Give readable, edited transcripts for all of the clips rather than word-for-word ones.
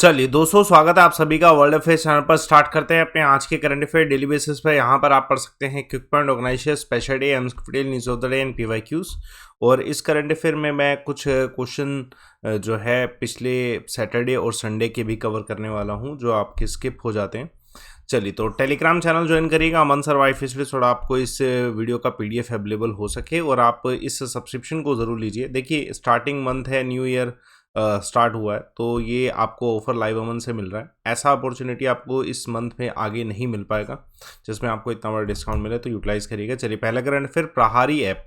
चलिए दोस्तों, स्वागत है आप सभी का वर्ल्ड अफेयर्स चैनल पर। स्टार्ट करते हैं अपने आज के करंट अफेयर डेली बेसिस पर। यहाँ पर आप पढ़ सकते हैं quick point, organisation, special day, एमस्क्यूटेल, news of the day and PYQs. और इस करंट अफेयर में मैं कुछ क्वेश्चन जो है पिछले सैटरडे और संडे के भी कवर करने वाला हूँ, जो आपके स्किप हो जाते हैं। चलिए, तो टेलीग्राम चैनल ज्वाइन करिएगा अमन सर्वाइव, इसलिए थोड़ा आपको इस वीडियो का पीडीएफ अवेलेबल हो सके, और आप इस सब्सक्रिप्शन को ज़रूर लीजिए। देखिए, स्टार्टिंग मंथ है, न्यू ईयर स्टार्ट हुआ है, तो ये आपको ऑफर लाइव अमन से मिल रहा है। ऐसा अपॉर्चुनिटी आपको इस मंथ में आगे नहीं मिल पाएगा जिसमें आपको इतना बड़ा डिस्काउंट मिले, तो यूटिलाइज करिएगा। चलिए, पहला करंट फिर प्रहारी ऐप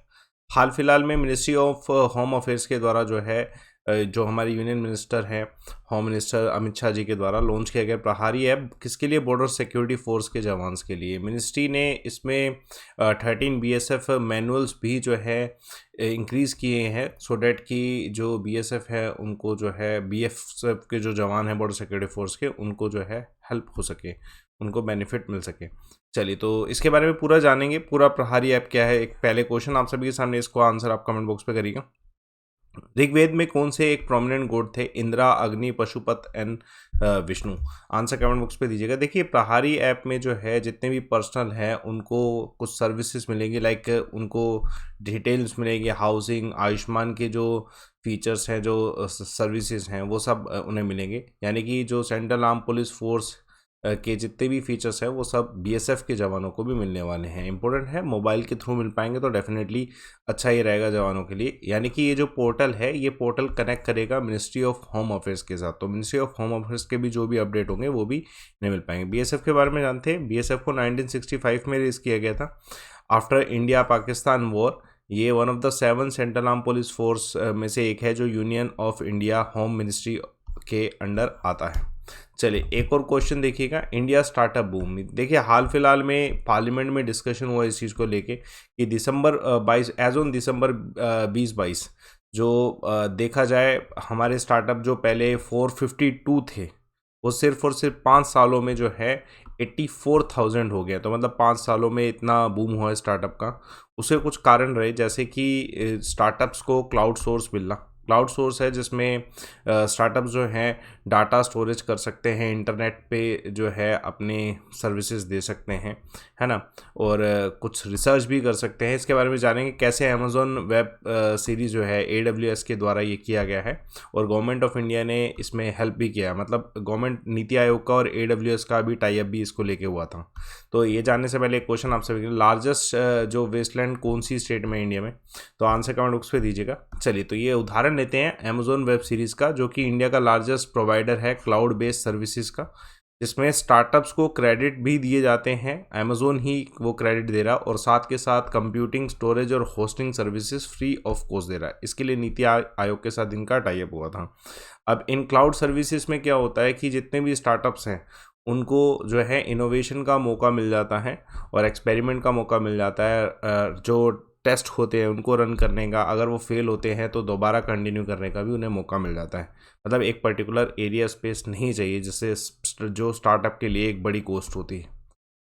हाल फिलहाल में मिनिस्ट्री ऑफ होम अफेयर्स के द्वारा जो है जो हमारे यूनियन मिनिस्टर हैं, होम मिनिस्टर अमित शाह जी के द्वारा लॉन्च किया गया प्रहारी ऐप। किसके लिए? बॉर्डर सिक्योरिटी फोर्स के जवान के लिए। मिनिस्ट्री ने इसमें 13 बीएसएफ मैनुअल्स भी जो है इंक्रीज़ किए हैं, सो डैट कि जो बीएसएफ है उनको जो है बीएसएफ के जो जवान हैं बॉर्डर सिक्योरिटी फोर्स के, उनको जो है हेल्प हो सके, उनको बेनिफिट मिल सके। चलिए, तो इसके बारे में पूरा जानेंगे, पूरा प्रहारी ऐप क्या है। एक पहले क्वेश्चन आप सभी के सामने, इसको आंसर आप कमेंट बॉक्स पे करिएगा। ऋग्वेद में कौन से एक प्रोमिनेंट गॉड थे? इंद्रा, अग्नि, Pashupat and Vishnu. Answer comment box पे दीजिएगा। देखिए, प्रहारी ऐप में जो है जितने भी पर्सनल हैं उनको कुछ सर्विसेज मिलेंगी, लाइक उनको डिटेल्स मिलेंगी, हाउसिंग, आयुष्मान के जो फीचर्स हैं, जो सर्विसेज हैं, वो सब उन्हें मिलेंगे। यानी कि जो सेंट्रल आर्म पुलिस फोर्स के जितने भी फीचर्स हैं वो सब बीएसएफ के जवानों को भी मिलने वाले हैं। इंपॉर्टेंट है, मोबाइल के थ्रू मिल पाएंगे तो डेफिनेटली अच्छा ही रहेगा जवानों के लिए। यानी कि ये जो पोर्टल है, ये पोर्टल कनेक्ट करेगा मिनिस्ट्री ऑफ होम अफेयर्स के साथ, तो मिनिस्ट्री ऑफ होम अफेयर्स के भी जो भी अपडेट होंगे वो भी नहीं मिल पाएंगे। बीएसएफ के बारे में जानते हैं, बीएसएफ को 1965 में रिलीज किया गया था आफ्टर इंडिया पाकिस्तान वॉर। ये one of the 7 central arm police force में से एक है जो union of India home ministry के अंडर आता है। चलिए, एक और क्वेश्चन देखिएगा, इंडिया स्टार्टअप बूम। देखिए, हाल फिलहाल में पार्लियामेंट में डिस्कशन हुआ इस चीज़ को लेके कि दिसंबर 22 एज ऑन दिसंबर 2022 जो देखा जाए, हमारे स्टार्टअप जो पहले 452 थे, वो सिर्फ और सिर्फ 5 सालों में जो है 84,000 हो गया। तो मतलब 5 सालों में इतना बूम हुआ है स्टार्टअप का। उसके कुछ कारण रहे, जैसे कि स्टार्टअप्स को क्लाउड सोर्स मिलना। क्लाउड सोर्स है जिसमें स्टार्टअप्स जो हैं डाटा स्टोरेज कर सकते हैं, इंटरनेट पे जो है अपने सर्विसेज दे सकते हैं, है ना, और कुछ रिसर्च भी कर सकते हैं। इसके बारे में जानेंगे कैसे अमेजोन वेब सीरीज़ जो है AWS के द्वारा ये किया गया है, और गवर्नमेंट ऑफ इंडिया ने इसमें हेल्प भी किया। मतलब गवर्नमेंट, नीति आयोग का और AWS का भी टाई अप भी इसको लेके हुआ था। तो ये जानने से पहले एक क्वेश्चन आप सभी, लार्जेस्ट जो वेस्टलैंड कौन सी स्टेट में इंडिया में? तो आंसर कमेंट बॉक्स पे दीजिएगा। चलिए, तो ये उदाहरण लेते हैं अमेजोन वेब सीरीज़ का, जो कि इंडिया का लार्जेस्ट प्रोवाइडर है क्लाउड बेस्ड सर्विसेज का, जिसमें स्टार्टअप्स को क्रेडिट भी दिए जाते हैं। अमेजोन ही वो क्रेडिट दे रहा, और साथ के साथ कंप्यूटिंग, स्टोरेज और hosting services free of cost दे रहा है। इसके लिए नीति आयोग के साथ इनका टाई अप हुआ था। अब इन क्लाउड सर्विसेज में क्या होता है कि जितने भी स्टार्टअप्स हैं उनको जो है इनोवेशन का मौका मिल जाता है और एक्सपेरिमेंट का मौका मिल जाता है। जो टेस्ट होते हैं उनको रन करने का, अगर वो फेल होते हैं तो दोबारा कंटिन्यू करने का भी उन्हें मौका मिल जाता है। मतलब एक पर्टिकुलर एरिया स्पेस नहीं चाहिए, जिससे जो स्टार्टअप के लिए एक बड़ी कॉस्ट होती है।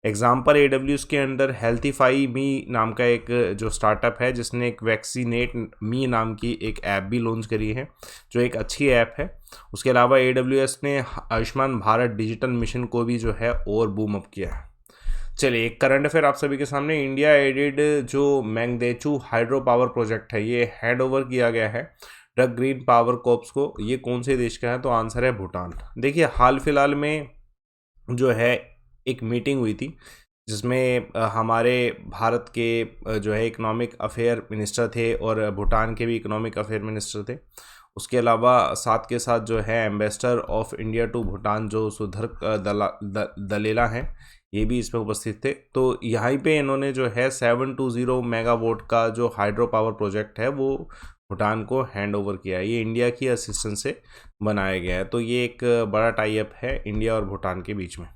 एग्जाम्पल, AWS के अंदर हेल्थीफाई मी नाम का एक जो स्टार्टअप है, जिसने एक वैक्सीनेट मी नाम की एक ऐप भी लॉन्च करी है, जो एक अच्छी ऐप है। उसके अलावा AWS ने आयुष्मान भारत डिजिटल मिशन को भी जो है और बूम अप किया है। चलिए, एक करंट अफेयर आप सभी के सामने, इंडिया एडेड जो मैंगदेचू हाइड्रो पावर प्रोजेक्ट है, ये हैंड ओवर किया गया है ड्रग ग्रीन पावर कॉर्प्स को। ये कौन से देश का है? तो आंसर है भूटान। देखिए, हाल फिलहाल में जो है एक मीटिंग हुई थी जिसमें हमारे भारत के जो है इकोनॉमिक अफेयर मिनिस्टर थे और भूटान के भी इकोनॉमिक अफेयर मिनिस्टर थे। उसके अलावा साथ के साथ जो है ambassador of India to Bhutan जो सुधर दलेला हैं, ये भी इसमें उपस्थित थे। तो यहाँ पे इन्होंने जो है 720 मेगावाट का जो हाइड्रो पावर प्रोजेक्ट है वो भूटान को हैंड ओवर किया है। ये इंडिया की असिस्टेंस से बनाया गया है, तो ये एक बड़ा टाई अप है इंडिया और भूटान के बीच में।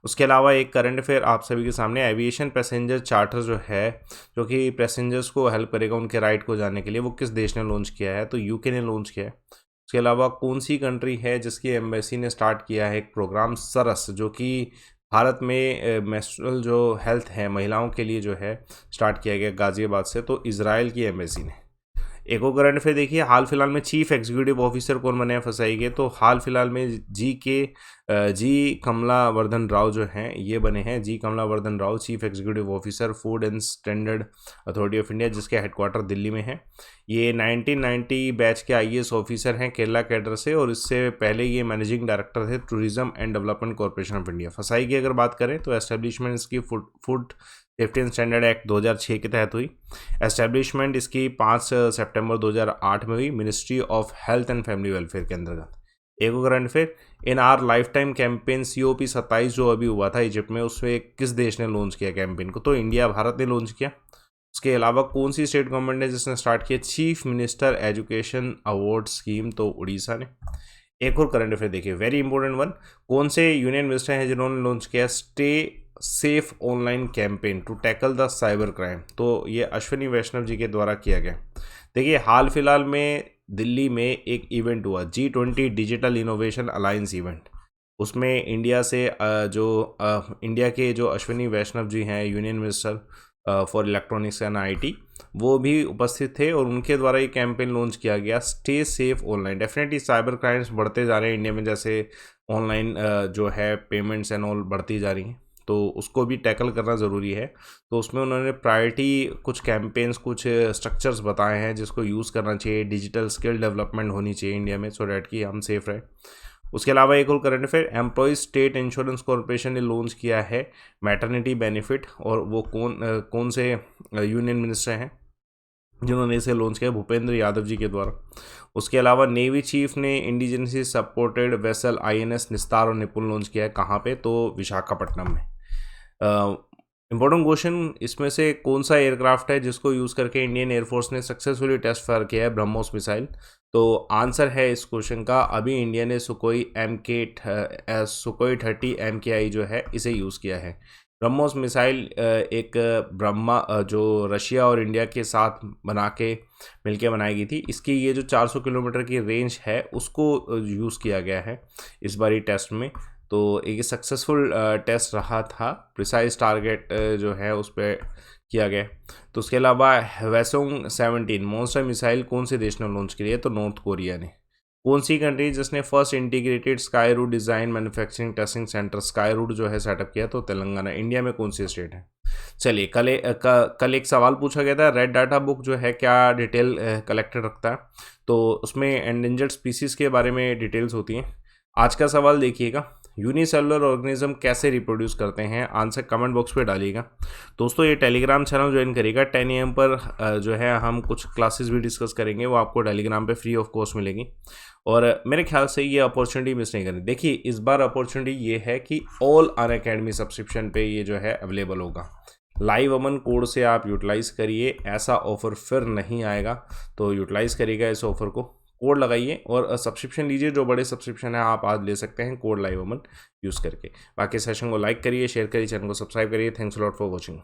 उसके अलावा एक करंट अफेयर आप सभी के सामने, एविएशन पैसेंजर चार्टर जो है, जो कि पैसेंजर्स को हेल्प करेगा उनके राइट को जाने के लिए, वो किस देश ने लॉन्च किया है? तो यूके ने लॉन्च किया है। उसके अलावा कौन सी कंट्री है जिसकी एम्बेसी ने स्टार्ट किया है एक प्रोग्राम सरस, जो कि भारत में मेंस्ट्रुअल जो हेल्थ है महिलाओं के लिए जो है स्टार्ट किया गया गाजियाबाद से? तो इजराइल की एम्बेसी ने। एक और करंट अफेयर देखिए, हाल फिलहाल में चीफ एग्जीक्यूटिव ऑफिसर कौन बने हैं FSI के, तो हाल फिलहाल में जी कमलावर्धन राव जो हैं ये बने हैं, G Kamalavardhan Rao chief executive officer food and standard authority of India, जिसके हेडक्वार्टर दिल्ली में है। ये 1990 बैच के IAS ऑफिसर हैं केरला कैडर से, और इससे पहले ये मैनेजिंग डायरेक्टर थे tourism and development corporation of India. FSI की अगर बात करें तो एस्टेब्लिशमेंट इसकी food safety and standard act 2006 के तहत हुई। एस्टेब्लिशमेंट इसकी 5 सितंबर 2008 में हुई, ministry of health and family welfare के अंतर्गत। एक और current affair, in our life time campaign COP27 जो अभी हुआ था इजिप्ट में, उसमें किस देश ने लॉन्च किया कैंपेन को, तो इंडिया, भारत ने लॉन्च किया। उसके अलावा कौन सी स्टेट गवर्नमेंट ने जिसने स्टार्ट किया chief minister education award scheme, तो उड़ीसा ने। एक और करंट अफेयर देखिए, वेरी इंपॉर्टेंट वन, कौन से यूनियन मिनिस्टर हैं जिन्होंने लॉन्च किया stay safe online campaign to tackle the cyber crime, तो ये अश्विनी वैष्णव जी के द्वारा किया गया। देखिए हाल फिलहाल में दिल्ली में एक इवेंट हुआ G20 digital innovation alliance event, उसमें इंडिया से इंडिया के जो अश्विनी वैष्णव जी हैं union minister for electronics and IT, वो भी उपस्थित थे, और उनके द्वारा ये कैंपेन लॉन्च किया गया stay safe online. Definitely cyber crimes बढ़ते जा रहे हैं इंडिया में, जैसे ऑनलाइन जो है पेमेंट्स एंड ऑल बढ़ती जा रही हैं, तो उसको भी टैकल करना ज़रूरी है। तो उसमें उन्होंने प्रायोरिटी कुछ कैंपेन्स, कुछ स्ट्रक्चर्स बताए हैं जिसको यूज़ करना चाहिए, डिजिटल स्किल डेवलपमेंट होनी चाहिए इंडिया में, सो डैट कि हम सेफ रहे। उसके अलावा एक और current affair, employees state insurance corporation ने लॉन्च किया है मैटरनिटी बेनिफिट, और वो कौन से यूनियन मिनिस्टर हैं जिन्होंने इसे लॉन्च किया, भूपेंद्र यादव जी के द्वारा। उसके अलावा नेवी चीफ ने इंडिजेंसी सपोर्टेड वेसल INS निस्तार और निपुण लॉन्च किया है, कहाँ पे, तो विशाखापट्टनम में। इंपॉर्टेंट क्वेश्चन, इसमें से कौन सा एयरक्राफ्ट है जिसको यूज़ करके इंडियन एयरफोर्स ने सक्सेसफुली टेस्ट फायर किया है ब्रह्मोस मिसाइल, तो आंसर है इस क्वेश्चन का, अभी इंडिया ने सुकोई 30 MKI जो है इसे यूज़ किया है। ब्रह्मोस मिसाइल एक जो रशिया और इंडिया के साथ मिलके बनाई गई थी, इसकी ये जो 400 किलोमीटर की रेंज है उसको यूज़ किया गया है इस बारी टेस्ट में, तो एक सक्सेसफुल टेस्ट रहा था, प्रिसाइज टारगेट जो है उस पर किया गया। तो उसके अलावा वेसोंग 17 मॉन्स्टर मिसाइल कौन से देश ने लॉन्च की है, तो नॉर्थ कोरिया ने। कौन सी कंट्री जिसने first integrated sky route design manufacturing testing centre sky route जो है सेटअप किया, तो तेलंगाना। इंडिया में कौन सी स्टेट है। चलिए कल एक सवाल पूछा गया था, रेड डाटा बुक जो है क्या डिटेल कलेक्टेड रखता है, तो उसमें एंडेंजर्ड स्पीसीज़ के बारे में डिटेल्स होती हैं। आज का सवाल देखिएगा, यूनिसेलुलर ऑर्गेनिज्म कैसे रिप्रोड्यूस करते हैं, आंसर कमेंट बॉक्स पे डालिएगा। दोस्तों ये टेलीग्राम चैनल ज्वाइन करिएगा, 10 AM पर जो है हम कुछ क्लासेस भी डिस्कस करेंगे, वो आपको टेलीग्राम पे फ्री ऑफ कॉस्ट मिलेगी, और मेरे ख्याल से ये अपॉर्चुनिटी मिस नहीं करनी। देखिए इस बार अपॉर्चुनिटी ये है कि ऑल अनअकैडमी सब्सक्रिप्शन पे ये जो है अवेलेबल होगा, लाइव अमन कोड से आप यूटिलाइज़ करिए, ऐसा ऑफ़र फिर नहीं आएगा, तो यूटिलाइज़ करिएगा इस ऑफ़र को, कोड लगाइए और सब्सक्रिप्शन लीजिए, जो बड़े सब्सक्रिप्शन है आप आज ले सकते हैं कोड लाइव अमन यूज़ करके। बाकी सेशन को लाइक करिए, शेयर करिए, चैनल को सब्सक्राइब करिए। Thanks a lot for watching.